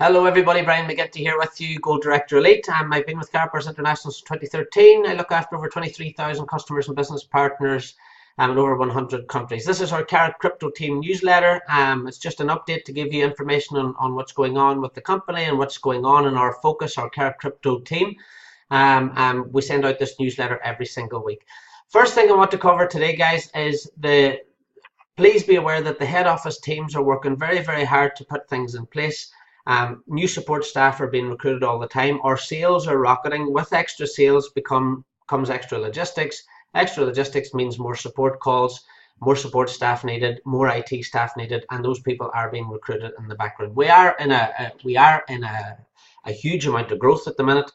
Hello everybody, Brian McGinty here with you, Gold Director Elite. I've been with Karatbars International since 2013. I look after over 23,000 customers and business partners in over 100 countries. This is our Karatcrypto team newsletter. It's just an update to give you information on what's going on with the company and what's going on in our focus, our Karatcrypto team. We send out this newsletter every single week. First thing I want to cover today, guys, is please be aware that the head office teams are working very, very hard to put things in place. New support staff are being recruited all the time. Our sales are rocketing. With extra sales comes extra logistics. Extra logistics means more support calls, more support staff needed, more IT staff needed, and those people are being recruited in the background. We are in a huge amount of growth at the minute,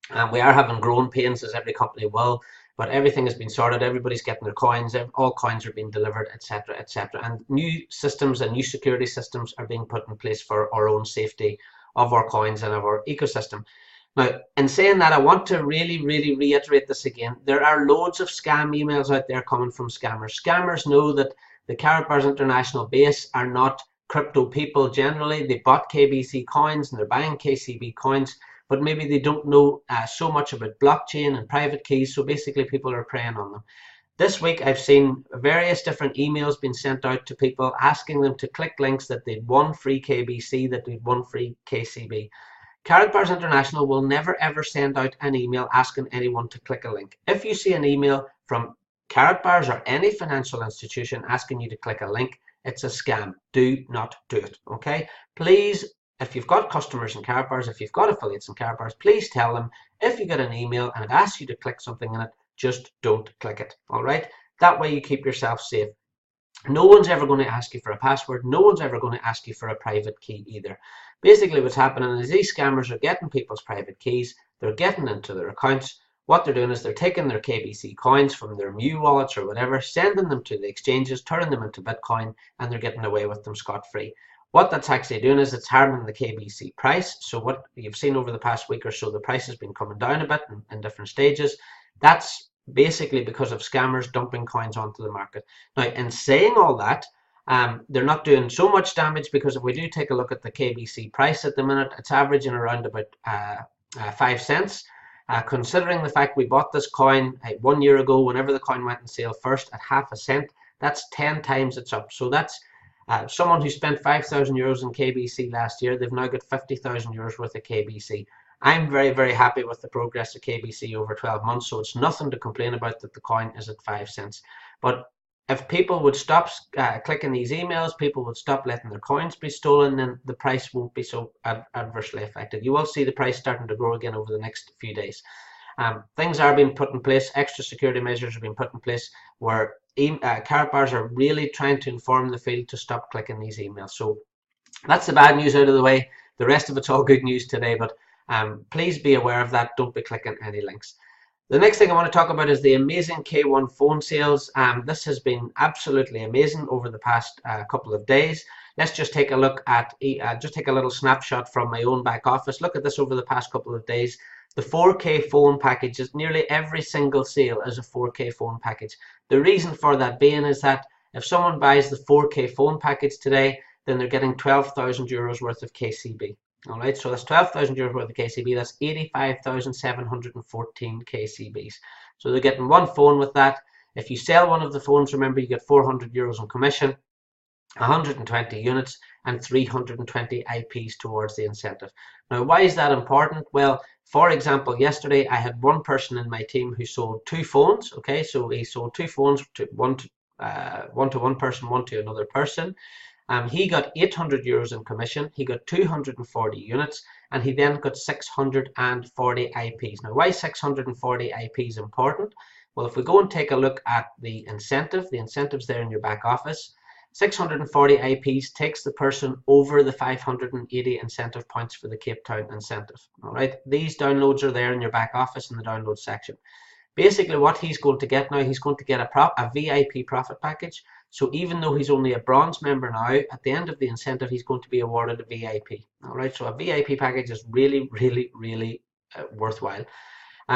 and we are having growing pains, as every company will. But everything has been sorted. Everybody's getting their coins. All coins are being delivered, etc., etc. And new systems and new security systems are being put in place for our own safety of our coins and of our ecosystem. Now, in saying that, I want to really, really reiterate this again. There are loads of scam emails out there coming from scammers. Scammers know that the Karatbars International base are not crypto people generally. They bought KBC coins and they're buying KCB coins, but maybe they don't know so much about blockchain and private keys, so basically people are preying on them. This week I've seen various different emails being sent out to people asking them to click links that they'd won free KBC, that they'd won free KCB. Karatbars International will never ever send out an email asking anyone to click a link. If you see an email from Karatbars or any financial institution asking you to click a link, it's a scam. Do not do it, okay? Please, if you've got customers in Karatbars, if you've got affiliates in Karatbars, please tell them if you get an email and it asks you to click something in it, just don't click it, all right? That way you keep yourself safe. No one's ever going to ask you for a password. No one's ever going to ask you for a private key either. Basically what's happening is these scammers are getting people's private keys, they're getting into their accounts. What they're doing is they're taking their KBC coins from their Mu wallets or whatever, sending them to the exchanges, turning them into Bitcoin, and they're getting away with them scot-free. What that's actually doing is it's harming the KBC price. So what you've seen over the past week or so, the price has been coming down a bit in different stages. That's basically because of scammers dumping coins onto the market. Now, in saying all that, they're not doing so much damage, because if we do take a look at the KBC price at the minute, it's averaging around about 5 cents. Considering the fact we bought this coin 1 year ago, whenever the coin went on sale first, at half a cent, that's 10 times it's up. So that's someone who spent 5,000 euros in KBC last year, they've now got 50,000 euros worth of KBC. I'm very, very happy with the progress of KBC over 12 months, so it's nothing to complain about that the coin is at 5 cents. But if people would stop clicking these emails, people would stop letting their coins be stolen, then the price won't be so adversely affected. You will see the price starting to grow again over the next few days. Things are being put in place, extra security measures are being put in place, where Karatbars are really trying to inform the field to stop clicking these emails. So that's the bad news out of the way. The rest of it's all good news today, but please be aware of that. Don't be clicking any links. The next thing I want to talk about is the amazing K1 phone sales. This has been absolutely amazing over the past couple of days. Let's just take a look at, just take a little snapshot from my own back office. Look at this over the past couple of days. The 4K phone package is nearly every single sale is a 4K phone package. The reason for that being is that if someone buys the 4K phone package today, then they're getting 12,000 euros worth of KCB. All right, so that's 12,000 euros worth of KCB. That's 85,714 KCBs. So they're getting one phone with that. If you sell one of the phones, remember you get 400 euros on commission, 120 units, and 320 IPs towards the incentive. Now, why is that important? Well, for example, yesterday I had one person in my team who sold 2 phones. Okay, so he sold 2 phones, one to one person, one to another person. He got 800 euros in commission, he got 240 units, and he then got 640 IPs. Now, why 640 IPs important? Well, if we go and take a look at the incentive's there in your back office. 640 IPs takes the person over the 580 incentive points for the Cape Town incentive. All right, these downloads are there in your back office in the download section. Basically, what he's going to get now, he's going to get a VIP profit package. So even though he's only a bronze member now, at the end of the incentive, he's going to be awarded a VIP. All right, so a VIP package is really, really, really worthwhile.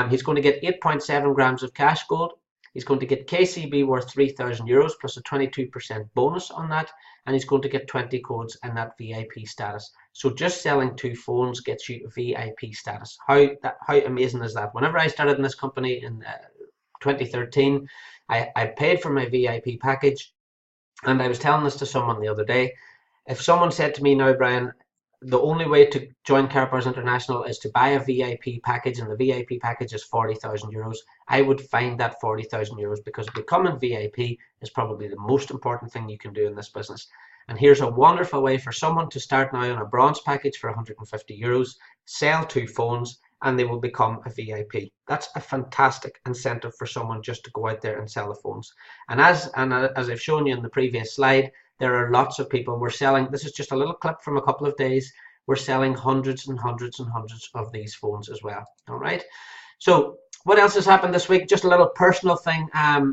He's going to get 8.7 grams of cash gold. He's going to get KCB worth €3,000 plus a 22% bonus on that, and he's going to get 20 codes and that VIP status. So just selling 2 phones gets you VIP status. How amazing is that? Whenever I started in this company in 2013, I paid for my VIP package, and I was telling this to someone the other day. If someone said to me now, Brian, the only way to join Karatbars International is to buy a VIP package, and the VIP package is €40,000, I would find that €40,000, because becoming VIP is probably the most important thing you can do in this business. And here's a wonderful way for someone to start now on a bronze package for €150, sell 2 phones, and they will become a VIP. That's a fantastic incentive for someone just to go out there and sell the phones. And as I've shown you in the previous slide, there are lots of people. We're selling, this is just a little clip from a couple of days, we're selling hundreds and hundreds and hundreds of these phones as well. All right. So what else has happened this week? Just a little personal thing.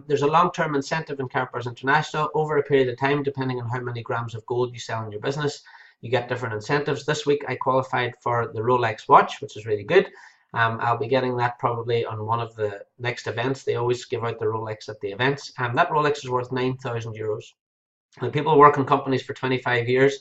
There's a long-term incentive in Karatbars International. Over a period of time, depending on how many grams of gold you sell in your business, you get different incentives. This week I qualified for the Rolex watch, which is really good. I'll be getting that probably on one of the next events. They always give out the Rolex at the events. That Rolex is worth €9,000. And people work in companies for 25 years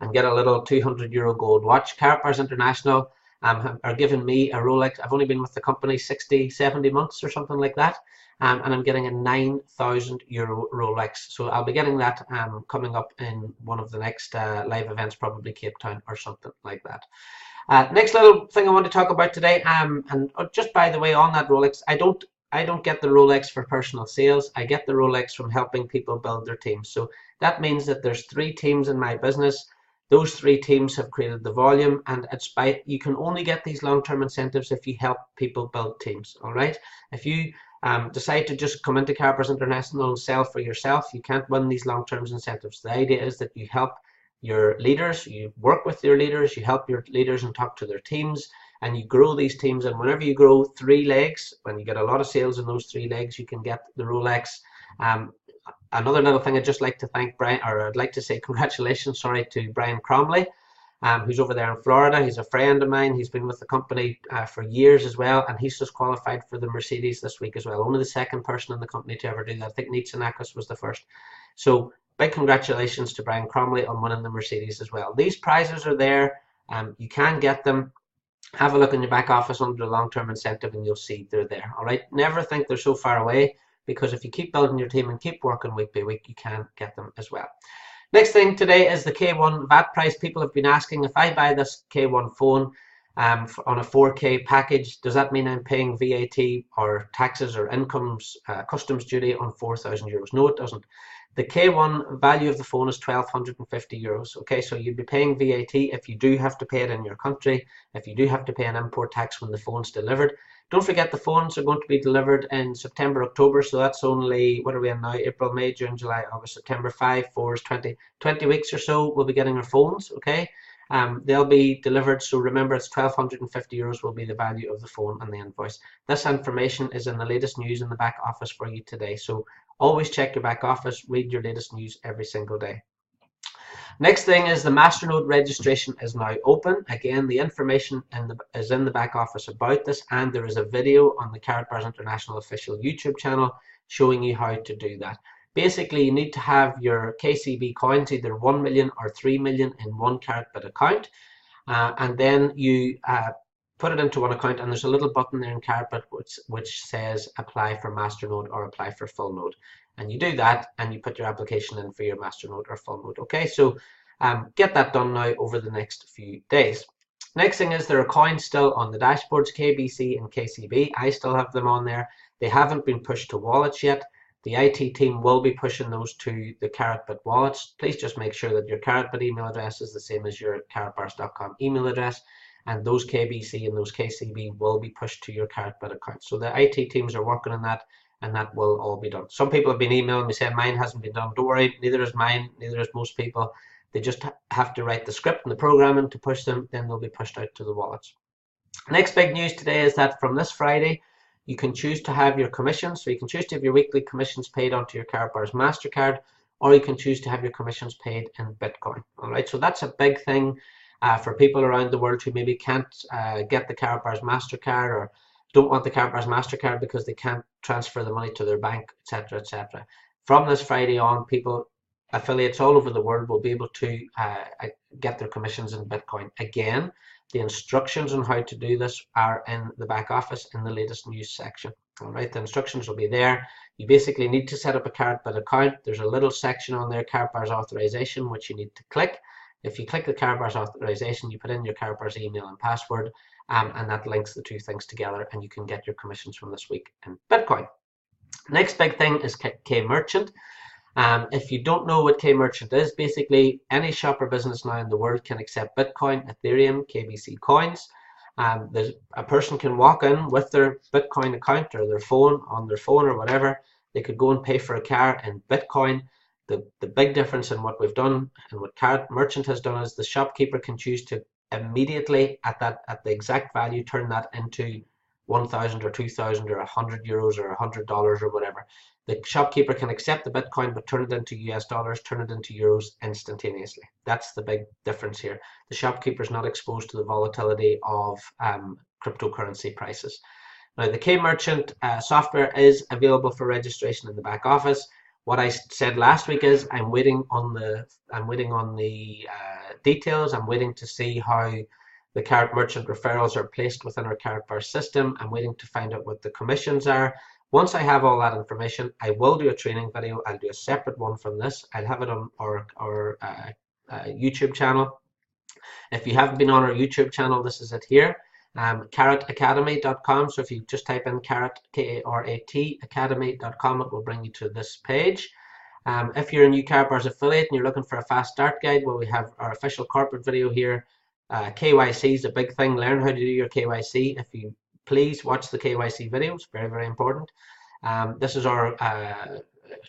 and get a little €200 gold watch. Karatbars International are giving me a Rolex. I've only been with the company 60, 70 months or something like that. And I'm getting a €9,000 Rolex. So I'll be getting that coming up in one of the next live events, probably Cape Town or something like that. Next little thing I want to talk about today, and just by the way, on that Rolex, I don't get the Rolex for personal sales. I get the Rolex from helping people build their teams. So that means that there's 3 teams in my business. Those 3 teams have created the volume, and you can only get these long-term incentives if you help people build teams. All right. If you decide to just come into Karatbars International and sell for yourself, you can't win these long-term incentives. The idea is that you help your leaders, you work with your leaders, you help your leaders and talk to their teams, and you grow these teams. And whenever you grow 3 legs, when you get a lot of sales in those 3 legs, you can get the Rolex. Another little thing, I'd just like to thank Brian, or I'd like to say congratulations, sorry, to Brian Cromley, who's over there in Florida. He's a friend of mine. He's been with the company for years as well, and he's just qualified for the Mercedes this week as well. Only the 2nd person in the company to ever do that. I think Nitsanakis was the 1st. So big congratulations to Brian Cromley on winning the Mercedes as well. These prizes are there. You can get them. Have a look in your back office under the long-term incentive and you'll see they're there. All right. Never think they're so far away, because if you keep building your team and keep working week by week, you can get them as well. Next thing today is the K1 VAT price. People have been asking, if I buy this K1 phone on a 4K package, does that mean I'm paying VAT or taxes or incomes customs duty on €4,000? No, it doesn't. The K1 value of the phone is €1,250. Okay, so you'd be paying VAT if you do have to pay it in your country, if you do have to pay an import tax when the phone's delivered. Don't forget, the phones are going to be delivered in September, October, so that's only, what are we in now? April, May, June, July, August, September, 5, 4 is 20 weeks or so we'll be getting our phones, okay? They'll be delivered, so remember it's €1,250 will be the value of the phone and the invoice. This information is in the latest news in the back office for you today, so always check your back office, read your latest news every single day. Next thing is the Masternode registration is now open. Again, the information is in the back office about this, and there is a video on the Karatbars International official YouTube channel showing you how to do that. Basically, you need to have your KCB coins, either 1 million or 3 million in one Karatbit account, and then you put it into one account, and there's a little button there in Karatbit which says apply for Masternode or apply for full node. And you do that and you put your application in for your Masternode or full node. Okay, so get that done now over the next few days. Next thing is there are coins still on the dashboards, KBC and KCB. I still have them on there. They haven't been pushed to wallets yet. The IT team will be pushing those to the Karatbit wallets. Please just make sure that your Karatbit email address is the same as your karatbars.com email address, and those KBC and those KCB will be pushed to your Karatbit account. So the IT teams are working on that, and that will all be done. Some people have been emailing me saying mine hasn't been done. Don't worry, neither is mine, neither is most people. They just have to write the script and the programming to push them, then they'll be pushed out to the wallets. Next big news today is that from this Friday, you can choose to have your commissions. So you can choose to have your weekly commissions paid onto your Karatbars MasterCard, or you can choose to have your commissions paid in Bitcoin. All right, so that's a big thing for people around the world who maybe can't get the Karatbars MasterCard, or don't want the Karatbars MasterCard because they can't transfer the money to their bank, etc., etc. From this Friday on, affiliates all over the world will be able to get their commissions in Bitcoin. Again, the instructions on how to do this are in the back office in the latest news section. All right, the instructions will be there. You basically need to set up a Karatbit account. There's a little section on there, Karatbars authorization, which you need to click. If you click the Karatbars authorization, you put in your Karatbars email and password, and that links the two things together, and you can get your commissions from this week in Bitcoin. Next big thing is K-Merchant. If you don't know what K-Merchant is, basically any shop or business now in the world can accept Bitcoin, Ethereum, KBC coins. A person can walk in with their Bitcoin account or their phone or whatever. They could go and pay for a car in Bitcoin. The big difference in what we've done and what Karatmerchant has done is the shopkeeper can choose to immediately at the exact value turn that into 1,000 or 2,000 or 100 euros or $100 or whatever. The shopkeeper can accept the Bitcoin but turn it into US dollars, turn it into euros instantaneously. That's the big difference here. The shopkeeper is not exposed to the volatility of cryptocurrency prices. Now, the K-Merchant software is available for registration in the back office. What I said last week is I'm waiting on the details. I'm waiting to see how the Karatmerchant referrals are placed within our Karatbars system. I'm waiting to find out what the commissions are. Once I have all that information, I will do a training video. I'll do a separate one from this. I'll have it on our YouTube channel. If you haven't been on our YouTube channel, this is it here. Karatacademy.com. So if you just type in Karat, K-A-R-A-T, academy.com, it will bring you to this page. If you're a new Karatbars affiliate and you're looking for a fast start guide, well, we have our official corporate video here. KYC is a big thing. Learn how to do your KYC. If you please watch the KYC videos, very, very important. This is our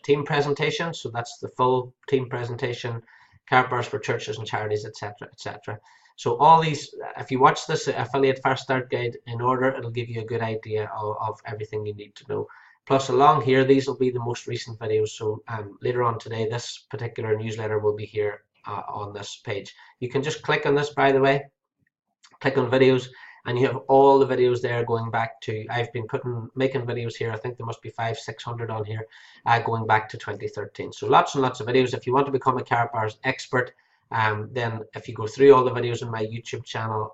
team presentation. So that's the full team presentation, Karatbars for churches and charities, etc., etc. So all these, if you watch this affiliate fast start guide in order, it'll give you a good idea of everything you need to know. Plus along here, these will be the most recent videos. So later on today, this particular newsletter will be here on this page. You can just click on this, by the way, click on videos, and you have all the videos there going back to, I've been making videos here. I think there must be 500-600 on here going back to 2013. So lots and lots of videos. If you want to become a Karatbars expert, then if you go through all the videos on my YouTube channel,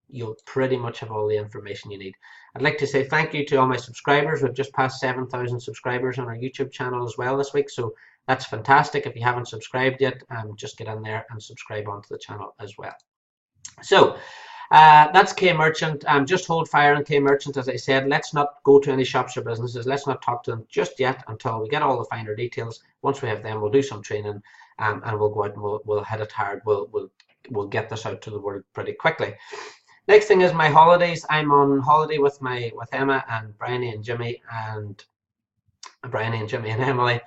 you'll pretty much have all the information you need. I'd like to say thank you to all my subscribers. We've just passed 7,000 subscribers on our YouTube channel as well this week, so that's fantastic. If you haven't subscribed yet, just get in there and subscribe onto the channel as well. So that's K-Merchant. Just hold fire on K-Merchant. As I said, let's not go to any shops or businesses. Let's not talk to them just yet until we get all the finer details. Once we have them, we'll do some training, and we'll go out and we'll hit it hard. We'll get this out to the world pretty quickly. Next thing is my holidays. I'm on holiday with Emma and Bryony and Jimmy and Emily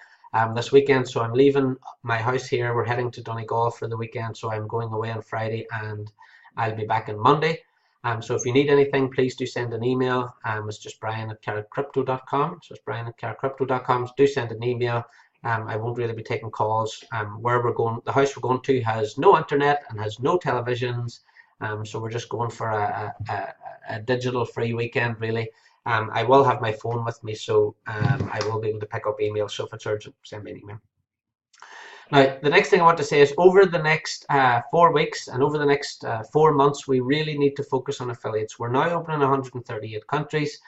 this weekend. So I'm leaving my house here. We're heading to Donegal for the weekend. So I'm going away on Friday and I'll be back on Monday. So if you need anything, please do send an email. It's just brian@karatcrypto.com. So it's brian@karatcrypto.com. Do send an email. I won't really be taking calls. Where we're going, the house we're going to has no internet and has no televisions. So we're just going for a digital free weekend, really. I will have my phone with me, so I will be able to pick up emails. So if it's urgent, send me an email. Now, the next thing I want to say is over the next 4 weeks and over the next 4 months, we really need to focus on affiliates. We're now open in 138 countries.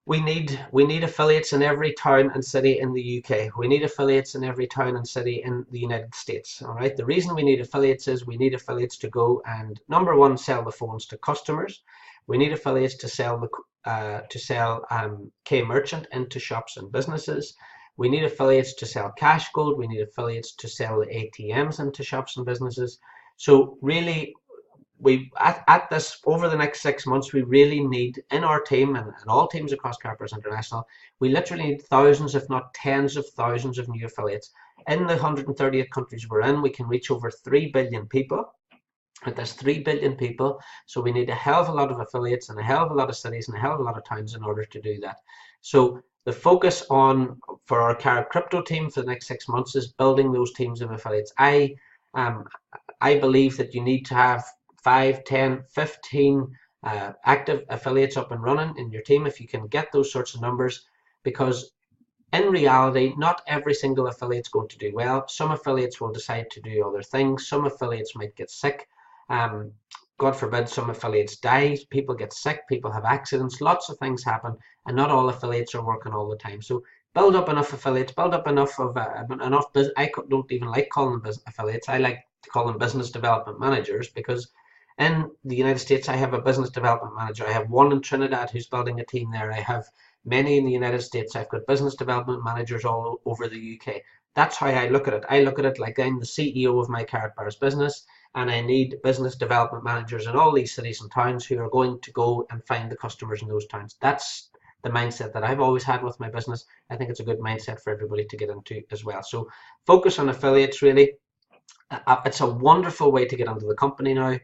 We need affiliates in every town and city in the UK. We need affiliates in every town and city in the United States. All right. The reason we need affiliates is we need affiliates to go and, number one, sell the phones to customers. We need affiliates to sell K-Merchant into shops and businesses. We need affiliates to sell Cashgold. We need affiliates to sell the ATMs into shops and businesses. So really, at this, over the next 6 months, we really need, in our team and all teams across Karatbars International, we literally need thousands, if not tens of thousands of new affiliates. In the 138 countries we're in, we can reach over 3 billion people. And there's 3 billion people, so we need a hell of a lot of affiliates and a hell of a lot of cities and a hell of a lot of towns in order to do that. So the focus for our Karatcrypto team for the next 6 months is building those teams of affiliates. I believe that you need to have 5, 10, 15 active affiliates up and running in your team, if you can get those sorts of numbers, because in reality, not every single affiliate's going to do well. Some affiliates will decide to do other things. Some affiliates might get sick. Um, God forbid, some affiliates die. People get sick. People have accidents. Lots of things happen, and not all affiliates are working all the time. So build up enough affiliates. Build up enough of enough. I don't even like calling them affiliates. I like to call them business development managers, because in the United States, I have a business development manager. I have one in Trinidad who's building a team there. I have many in the United States. I've got business development managers all over the UK. That's how I look at it. I look at it like I'm the CEO of my Karatbars business, and I need business development managers in all these cities and towns who are going to go and find the customers in those towns. That's the mindset that I've always had with my business. I think it's a good mindset for everybody to get into as well. So focus on affiliates, really. It's a wonderful way to get into the company now.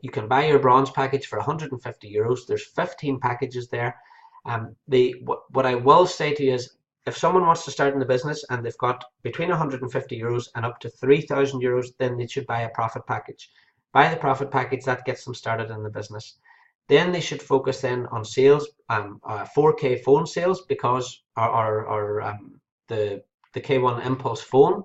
You can buy your bronze package for €150. There's 15 packages there. What I will say to you is, if someone wants to start in the business and they've got between €150 and up to €3,000, then they should buy a profit package. Buy the profit package, that gets them started in the business. Then they should focus then on sales, 4K phone sales, because the K1 Impulse phone.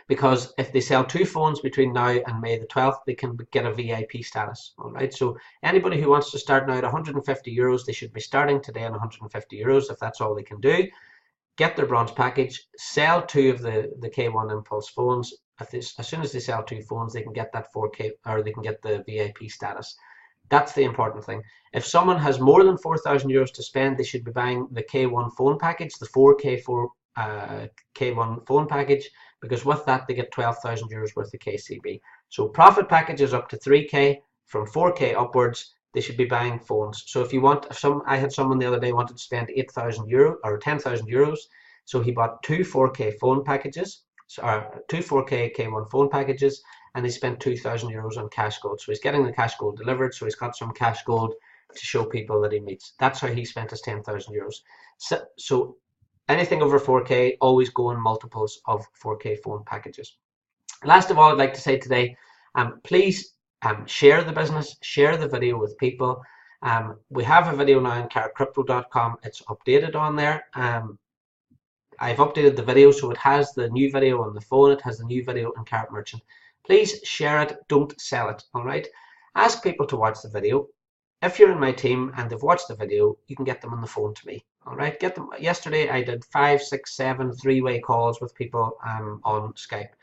Because if they sell 2 phones between now and May the 12th, they can get a VIP status. All right. So anybody who wants to start now at €150, they should be starting today on €150 if that's all they can do. Get their bronze package, sell 2 of the K1 Impulse phones. As soon as they sell 2 phones, they can get that 4K, or they can get the VIP status. That's the important thing. If someone has more than €4,000 to spend, they should be buying the K1 phone package, the 4K K1 phone package, because with that they get €12,000 worth of KCB. So profit packages up to 3K, from 4K upwards, they should be buying phones. So I had someone the other day wanted to spend €8,000 or €10,000, so he bought 2 4K phone packages, or 2 4K K1 phone packages, and he spent €2,000 on Karatgold. So he's getting the Karatgold delivered, so he's got some Karatgold to show people that he meets. That's how he spent his €10,000. So anything over 4K, always go in multiples of 4K phone packages. Last of all, I'd like to say today, please share the business, share the video with people. We have a video now on Karatcrypto.com. It's updated on there. I've updated the video, so it has the new video on the phone. It has the new video on Karat Merchant. Please share it. Don't sell it. All right. Ask people to watch the video. If you're in my team and they've watched the video, you can get them on the phone to me. All right, get them. Yesterday I did 5, 6, 7 3-way calls with people on Skype.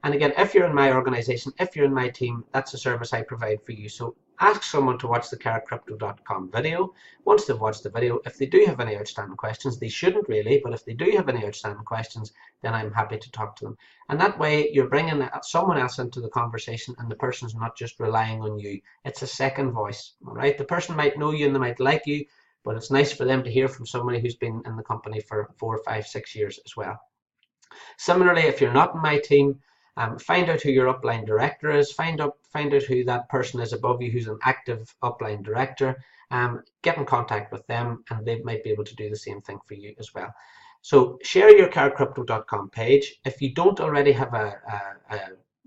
And again, if you're in my organization, if you're in my team, that's a service I provide for you. So ask someone to watch the Karatcrypto.com video. Once they've watched the video, if they do have any outstanding questions, they shouldn't really, but if they do have any outstanding questions, then I'm happy to talk to them. And that way you're bringing someone else into the conversation, and the person's not just relying on you. It's a second voice. All right, the person might know you and they might like you, but it's nice for them to hear from somebody who's been in the company for 4, 5, 6 years as well. Similarly, if you're not in my team, find out who your upline director is. Find out who that person is above you who's an active upline director. Get in contact with them, and they might be able to do the same thing for you as well. So share your Karatcrypto.com page. If you don't already have a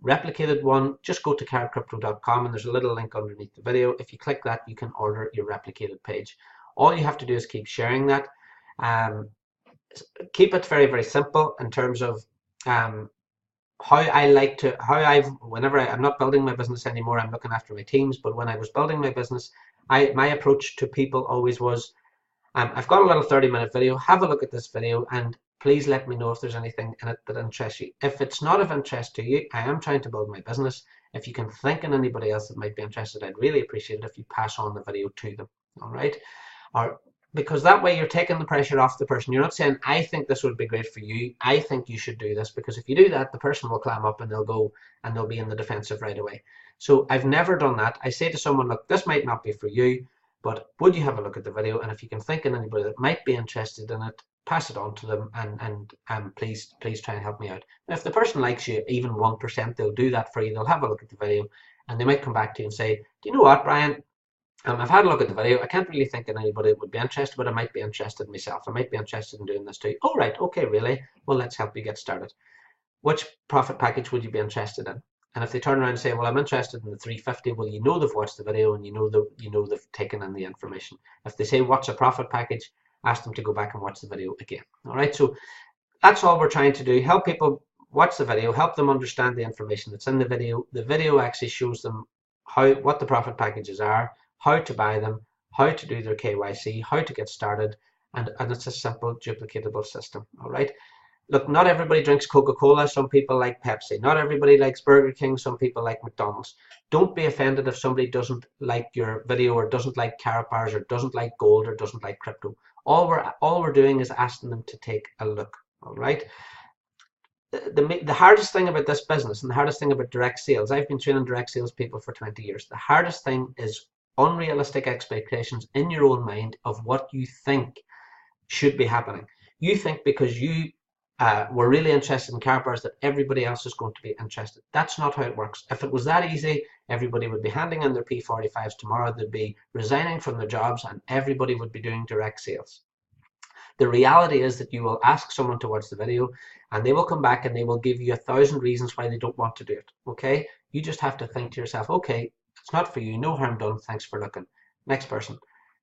replicated one, just go to Karatcrypto.com, and there's a little link underneath the video. If you click that, you can order your replicated page. All you have to do is keep sharing that. Keep it very, very simple in terms of whenever I'm not building my business anymore, I'm looking after my teams, but when I was building my business, my approach to people always was, I've got a little 30-minute video, have a look at this video, and please let me know if there's anything in it that interests you. If it's not of interest to you, I am trying to build my business. If you can think of anybody else that might be interested, I'd really appreciate it if you pass on the video to them. All right? Because that way you're taking the pressure off the person. You're not saying, I think this would be great for you, I think you should do this, because if you do that, the person will clam up and they'll go and they'll be in the defensive right away. So I've never done that. I say to someone, look, this might not be for you, but would you have a look at the video? And if you can think of anybody that might be interested in it, pass it on to them, and please try and help me out. And if the person likes you even 1%, they'll do that for you. They'll have a look at the video, and they might come back to you and say, do you know what, Brian? I've had a look at the video. I can't really think of anybody that would be interested, but I might be interested myself. I might be interested in doing this too. Oh, right. Okay, really? Well, let's help you get started. Which profit package would you be interested in? And if they turn around and say, well, I'm interested in the 350, well, you know they've watched the video and you know they've taken in the information. If they say what's a profit package, ask them to go back and watch the video again. All right, so that's all we're trying to do. Help people watch the video, help them understand the information that's in the video. The video actually shows them what the profit packages are, how to buy them, how to do their KYC, how to get started, and it's a simple duplicatable system. All right. Look, not everybody drinks Coca-Cola. Some people like Pepsi. Not everybody likes Burger King. Some people like McDonald's. Don't be offended if somebody doesn't like your video or doesn't like Karatbars or doesn't like gold or doesn't like crypto. All we're doing is asking them to take a look. All right. The hardest thing about this business and the hardest thing about direct sales, I've been training direct sales people for 20 years. The hardest thing is unrealistic expectations in your own mind of what you think should be happening. You think because you were really interested in Karatbars that everybody else is going to be interested. That's not how it works. If it was that easy, everybody would be handing in their P45s tomorrow. They'd be resigning from their jobs and everybody would be doing direct sales. The reality is that you will ask someone to watch the video and they will come back and they will give you 1,000 reasons why they don't want to do it. Okay, you just have to think to yourself, okay, it's not for you, no harm done, thanks for looking. Next person.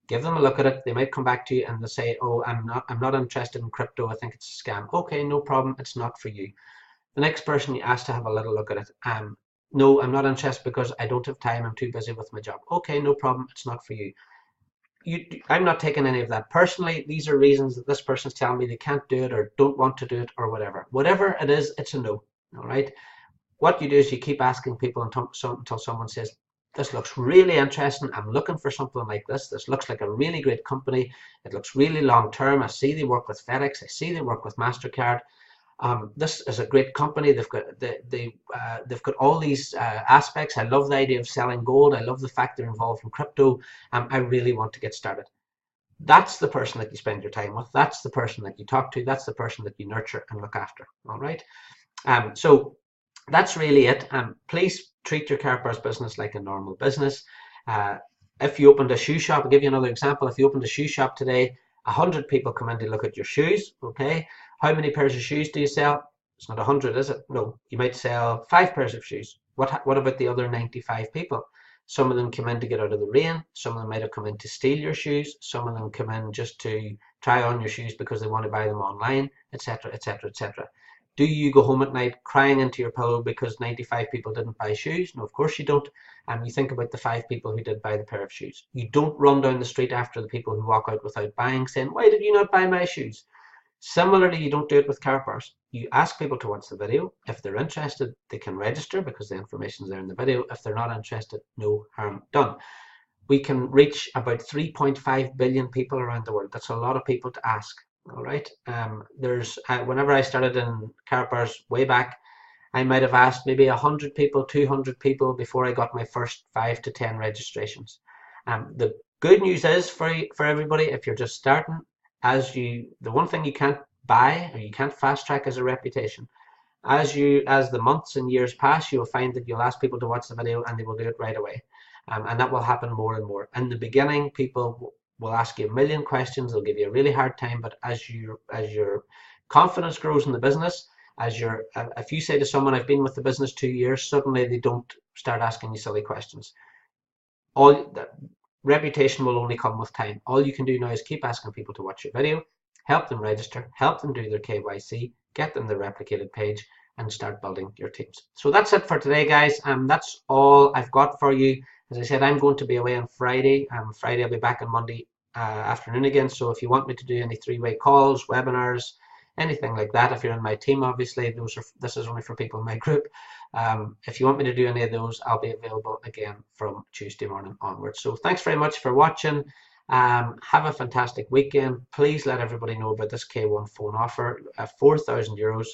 Give them a look at it. They might come back to you and they'll say, oh, I'm not interested in crypto, I think it's a scam. Okay, no problem, it's not for you. The next person you ask to have a little look at it. No, I'm not interested because I don't have time, I'm too busy with my job. Okay, no problem, it's not for you. I'm not taking any of that personally. These are reasons that this person's telling me they can't do it or don't want to do it or whatever. Whatever it is, it's a no. All right. What you do is you keep asking people until someone says, this looks really interesting. I'm looking for something like this. This looks like a really great company. It looks really long term. I see they work with FedEx. I see they work with MasterCard. This is a great company. They've got all these aspects. I love the idea of selling gold. I love the fact they're involved in crypto. I really want to get started. That's the person that you spend your time with. That's the person that you talk to. That's the person that you nurture and look after. All right. So that's really it. Please treat your Karatbars business like a normal business. If you opened a shoe shop, I'll give you another example. If you opened a shoe shop today, 100 people come in to look at your shoes. Okay. How many pairs of shoes do you sell? It's not 100, is it? No, you might sell 5 pairs of shoes. What about the other 95 people? Some of them come in to get out of the rain. Some of them might have come in to steal your shoes. Some of them come in just to try on your shoes because they want to buy them online, etc., etc., etc. Do you go home at night crying into your pillow because 95 people didn't buy shoes? No, of course you don't. You think about the 5 people who did buy the pair of shoes. You don't run down the street after the people who walk out without buying saying, why did you not buy my shoes? Similarly, you don't do it with Karatbars. You ask people to watch the video. If they're interested, they can register because the information is there in the video. If they're not interested, no harm done. We can reach about 3.5 billion people around the world. That's a lot of people to ask. All right. Whenever I started in Karatbars way back, I might have asked maybe 100 people, 200 people before I got my first 5 to 10 registrations. The good news is for everybody, if you're just starting, the one thing you can't buy or you can't fast track is a reputation. As the months and years pass, you'll find that you'll ask people to watch the video and they will do it right away. And that will happen more and more. In the beginning, people will ask you a million questions. They'll give you a really hard time. But as your confidence grows in the business, if you say to someone, I've been with the business 2 years, suddenly they don't start asking you silly questions. Reputation will only come with time. All you can do now is keep asking people to watch your video, help them register, help them do their KYC, get them the replicated page, and start building your teams. So that's it for today, guys. That's all I've got for you. As I said, I'm going to be away on Friday. Friday I'll be back on Monday afternoon again. So if you want me to do any 3-way calls, webinars, anything like that, if you're in my team, obviously, this is only for people in my group. If you want me to do any of those, I'll be available again from Tuesday morning onwards. So thanks very much for watching. Have a fantastic weekend. Please let everybody know about this K1 phone offer, 4,000 euros.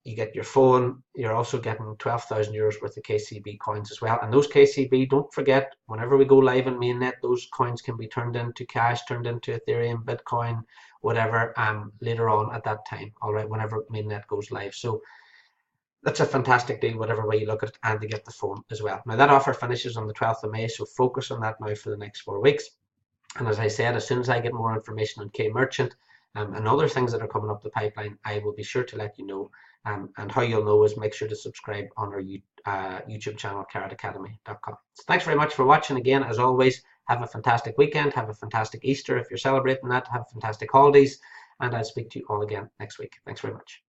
You get your phone. You're also getting 12,000 euros worth of KCB coins as well. And those KCB, don't forget, whenever we go live on mainnet, those coins can be turned into cash, turned into Ethereum, Bitcoin, whatever, later on at that time. All right, whenever mainnet goes live. So that's a fantastic deal, whatever way you look at it, and they get the phone as well. Now that offer finishes on the 12th of May, so focus on that now for the next 4 weeks. And as I said, as soon as I get more information on K Merchant and other things that are coming up the pipeline, I will be sure to let you know. And how you'll know is make sure to subscribe on our YouTube channel, karatacademy.com. So thanks very much for watching. Again, as always, have a fantastic weekend. Have a fantastic Easter if you're celebrating that. Have fantastic holidays. And I'll speak to you all again next week. Thanks very much.